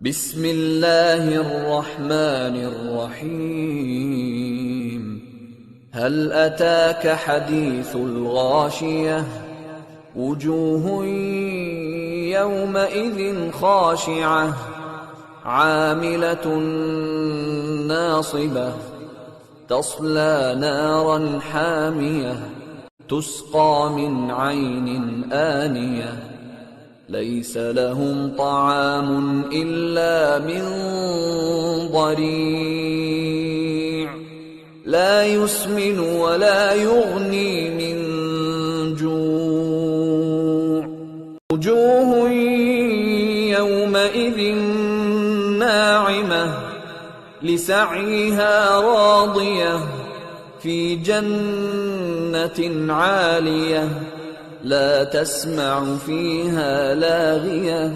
بسم الله الرحمن الرحيم هل أتاك حديث الغاشية وجوه يومئذ خاشعة عاملة ناصبة تصلى نارا حامية تسقى من عين آنية ليس لهم طعام إلا من ضريع لا يسمن ولا يغني من جوع وجوه يومئذ ناعمة لسعيها راضية في جنة عالية لا تسمع فيها لاغية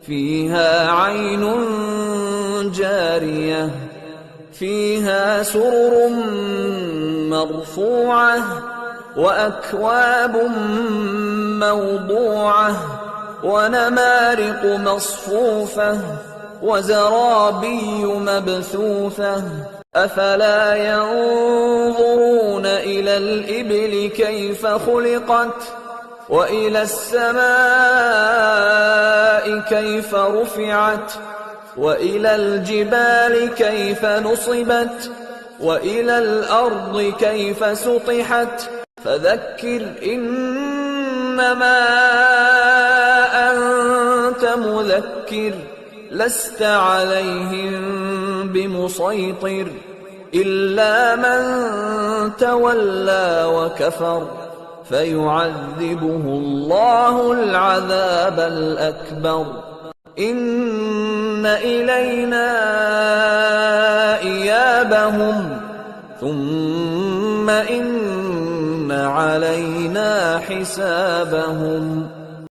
فيها عين جارية فيها سرر مرفوعة وأكواب موضوعة ونمارق مصفوفة وزرابي مبثوثة أفلا ينظرون إلى الإبل كيف خلقت وإلى السماء كيف رفعت وإلى الجبال كيف نصبت وإلى الأرض كيف سطحت فذكر إنما أنت مذكر لست عليهم بمسيطر إلا من تولى وكفر فيعذبه الله العذاب الأكبر إن إلينا إيابهم ثم إن علينا حسابهم